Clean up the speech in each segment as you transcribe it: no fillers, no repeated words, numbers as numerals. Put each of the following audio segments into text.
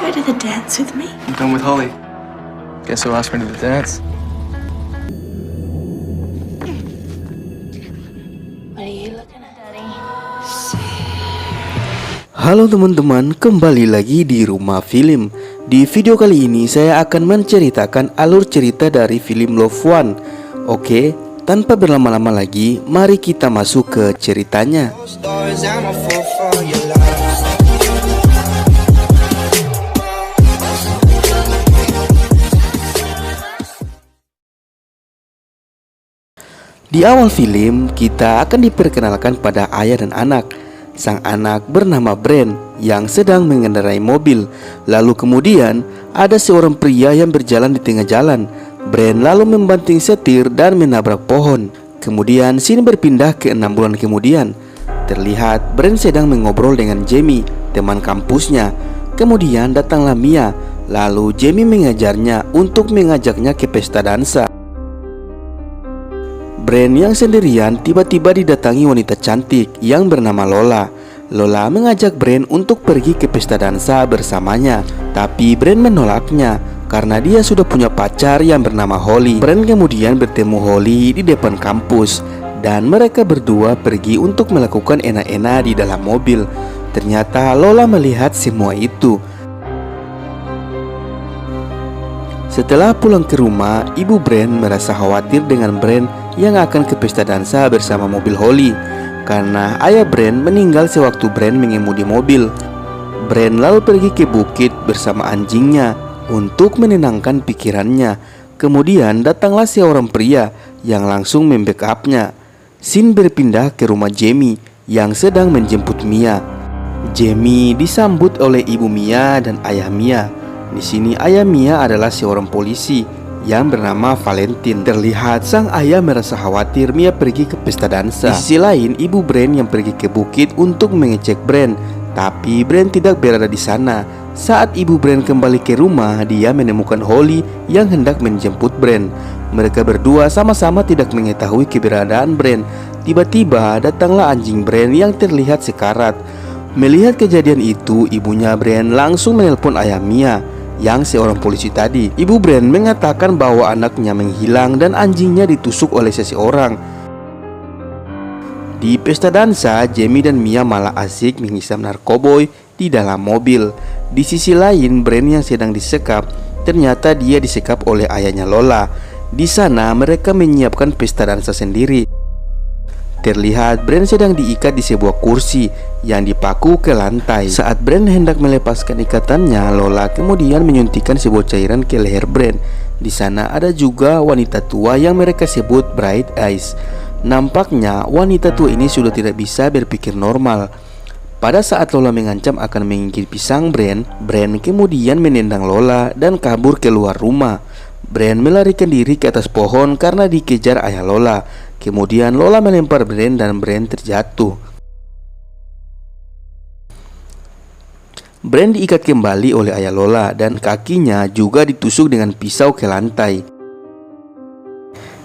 Go to the dance with me. I'm going with Holly. Guess who asked me to the dance? What are you looking at, Daddy? Halo teman-teman, kembali lagi di Rumah Film. Di video kali ini saya akan menceritakan alur cerita dari film Love One. Oke, tanpa berlama-lama lagi, mari kita masuk ke ceritanya. Di awal film, kita akan diperkenalkan pada ayah dan anak. Sang anak bernama Brent yang sedang mengendarai mobil. Lalu kemudian ada seorang pria yang berjalan di tengah jalan. Brent lalu membanting setir dan menabrak pohon. Kemudian scene berpindah ke 6 bulan kemudian. Terlihat Brent sedang mengobrol dengan Jamie, teman kampusnya. Kemudian datanglah Mia. Lalu Jamie mengajarnya untuk mengajaknya ke pesta dansa. Brent yang sendirian tiba-tiba didatangi wanita cantik yang bernama Lola. Lola mengajak Brent untuk pergi ke pesta dansa bersamanya. Tapi Brent menolaknya karena dia sudah punya pacar yang bernama Holly. Brent kemudian bertemu Holly di depan kampus dan mereka berdua pergi untuk melakukan enak-enak di dalam mobil. Ternyata Lola melihat semua itu. Setelah pulang ke rumah, ibu Brent merasa khawatir dengan Brent yang akan ke pesta dansa bersama mobil Holly karena ayah Brent meninggal sewaktu Brent mengemudi mobil. Brent lalu pergi ke bukit bersama anjingnya untuk menenangkan pikirannya. Kemudian datanglah seorang pria yang langsung membackupnya. Scene berpindah ke rumah Jamie yang sedang menjemput Mia. Jamie disambut oleh ibu Mia dan ayah Mia. Di sini ayah Mia adalah seorang polisi yang bernama Valentine. Terlihat sang ayah merasa khawatir Mia pergi ke pesta dansa. Di sisi lain, ibu Brent yang pergi ke bukit untuk mengecek Brent, tapi Brent tidak berada di sana. Saat ibu Brent kembali ke rumah, dia menemukan Holly yang hendak menjemput Brent. Mereka berdua sama-sama tidak mengetahui keberadaan Brent. Tiba-tiba datanglah anjing Brent yang terlihat sekarat. Melihat kejadian itu, ibunya Brent langsung menelpon ayah Mia yang seorang polisi tadi. Ibu Brent mengatakan bahwa anaknya menghilang dan anjingnya ditusuk oleh seseorang. Di pesta dansa, Jamie dan Mia malah asik menghisap narkoboy di dalam mobil. Di sisi lain, Brent yang sedang disekap, ternyata dia disekap oleh ayahnya Lola. Di sana mereka menyiapkan pesta dansa sendiri. Terlihat Brent sedang diikat di sebuah kursi yang dipaku ke lantai. Saat Brent hendak melepaskan ikatannya, Lola kemudian menyuntikkan sebuah cairan ke leher Brent. Di sana ada juga wanita tua yang mereka sebut Bright Eyes. Nampaknya wanita tua ini sudah tidak bisa berpikir normal. Pada saat Lola mengancam akan mengingkir pisang Brent kemudian menendang Lola dan kabur keluar rumah. Brent melarikan diri ke atas pohon karena dikejar ayah Lola. Kemudian Lola melempar Brent dan Brent terjatuh. Brent diikat kembali oleh ayah Lola dan kakinya juga ditusuk dengan pisau ke lantai.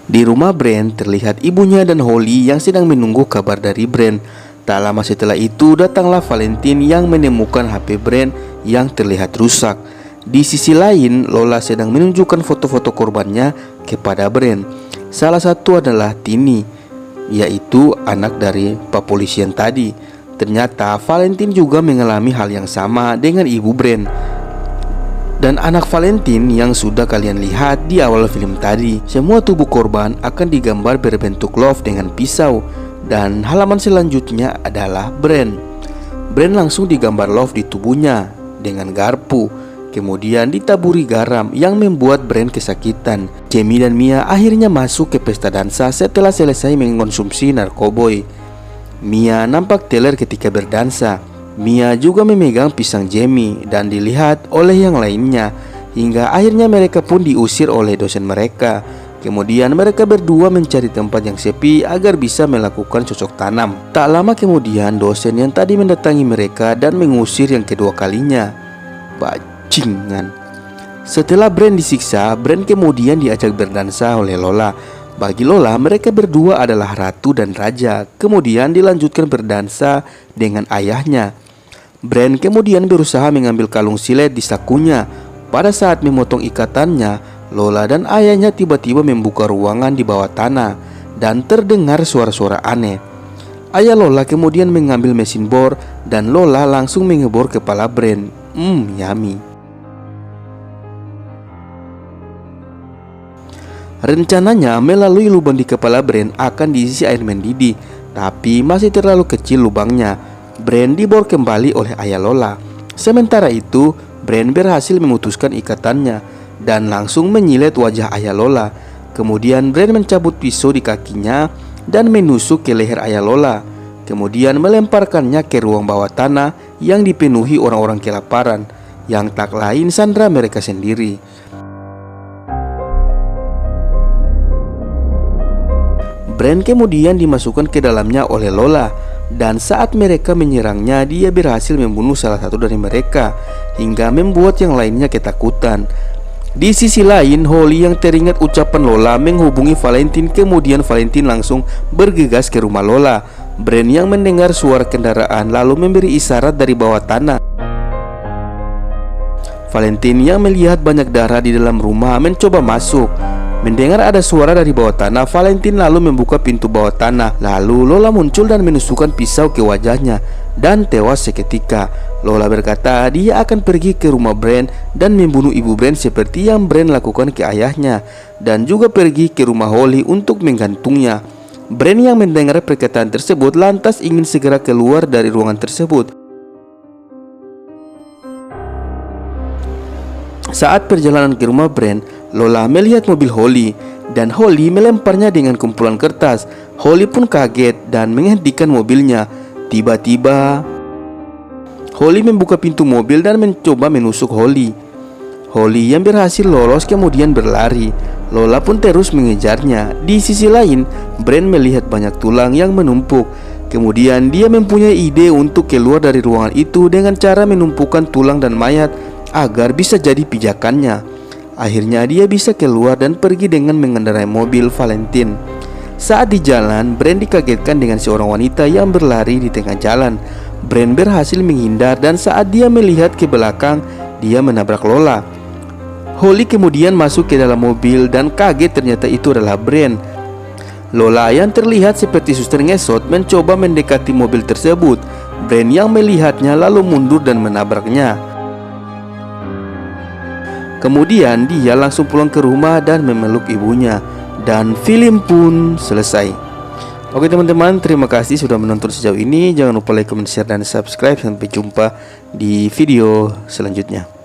Di rumah Brent terlihat ibunya dan Holly yang sedang menunggu kabar dari Brent. Tak lama setelah itu datanglah Valentine yang menemukan HP Brent yang terlihat rusak. Di sisi lain, Lola sedang menunjukkan foto-foto korbannya kepada Brent. Salah satu adalah Tini, yaitu anak dari pak polisi yang tadi. Ternyata Valentine juga mengalami hal yang sama dengan ibu Brent dan anak Valentine yang sudah kalian lihat di awal film tadi. Semua tubuh korban akan digambar berbentuk love dengan pisau. Dan halaman selanjutnya adalah Brent langsung digambar love di tubuhnya dengan garpu. Kemudian ditaburi garam yang membuat Brent kesakitan. Jamie dan Mia akhirnya masuk ke pesta dansa setelah selesai mengkonsumsi narkoboy. Mia nampak teler ketika berdansa. Mia juga memegang pisang Jamie dan dilihat oleh yang lainnya. Hingga akhirnya mereka pun diusir oleh dosen mereka. Kemudian mereka berdua mencari tempat yang sepi agar bisa melakukan cocok tanam. Tak lama kemudian dosen yang tadi mendatangi mereka dan mengusir yang kedua kalinya. Bajingan. Setelah Brent disiksa, Brent kemudian diajak berdansa oleh Lola. Bagi Lola, mereka berdua adalah ratu dan raja. Kemudian dilanjutkan berdansa dengan ayahnya. Brand kemudian berusaha mengambil kalung silet di sakunya. Pada saat memotong ikatannya, Lola dan ayahnya tiba-tiba membuka ruangan di bawah tanah dan terdengar suara-suara aneh. Ayah Lola kemudian mengambil mesin bor dan Lola langsung mengebor kepala Brand. Yummy. Rencananya melalui lubang di kepala Brand akan diisi air mendidih, tapi masih terlalu kecil lubangnya. Brand dibor kembali oleh ayah Lola. Sementara itu, Brand berhasil memutuskan ikatannya dan langsung menyilet wajah ayah Lola. Kemudian Brand mencabut pisau di kakinya dan menusuk ke leher ayah Lola. Kemudian melemparkannya ke ruang bawah tanah yang dipenuhi orang-orang kelaparan, yang tak lain sandera mereka sendiri. Brand kemudian dimasukkan ke dalamnya oleh Lola, dan saat mereka menyerangnya, dia berhasil membunuh salah satu dari mereka hingga membuat yang lainnya ketakutan. Di sisi lain, Holly yang teringat ucapan Lola menghubungi Valentine. Kemudian Valentine langsung bergegas ke rumah Lola. Brand yang mendengar suara kendaraan lalu memberi isyarat dari bawah tanah. Valentine yang melihat banyak darah di dalam rumah mencoba masuk. Mendengar ada suara dari bawah tanah, Valentine lalu membuka pintu bawah tanah. Lalu Lola muncul dan menusukkan pisau ke wajahnya dan tewas seketika. Lola berkata dia akan pergi ke rumah Brand dan membunuh ibu Brand seperti yang Brand lakukan ke ayahnya, dan juga pergi ke rumah Holly untuk menggantungnya. Brand yang mendengar perkataan tersebut lantas ingin segera keluar dari ruangan tersebut. Saat perjalanan ke rumah Brand, Lola melihat mobil Holly dan Holly melemparnya dengan kumpulan kertas. Holly pun kaget dan menghentikan mobilnya. Tiba-tiba Holly membuka pintu mobil dan mencoba menusuk Holly. Holly yang berhasil lolos kemudian berlari. Lola pun terus mengejarnya. Di sisi lain, Brand melihat banyak tulang yang menumpuk. Kemudian dia mempunyai ide untuk keluar dari ruangan itu dengan cara menumpukan tulang dan mayat agar bisa jadi pijakannya. Akhirnya dia bisa keluar dan pergi dengan mengendarai mobil Valentine. Saat di jalan, Brand dikagetkan dengan seorang wanita yang berlari di tengah jalan. Brand berhasil menghindar dan saat dia melihat ke belakang, dia menabrak Lola. Holly kemudian masuk ke dalam mobil dan kaget ternyata itu adalah Brand. Lola yang terlihat seperti suster ngesot mencoba mendekati mobil tersebut. Brand yang melihatnya lalu mundur dan menabraknya. Kemudian dia langsung pulang ke rumah dan memeluk ibunya. Dan film pun selesai. Oke teman-teman, terima kasih sudah menonton sejauh ini. Jangan lupa like, comment, share, dan subscribe. Sampai jumpa di video selanjutnya.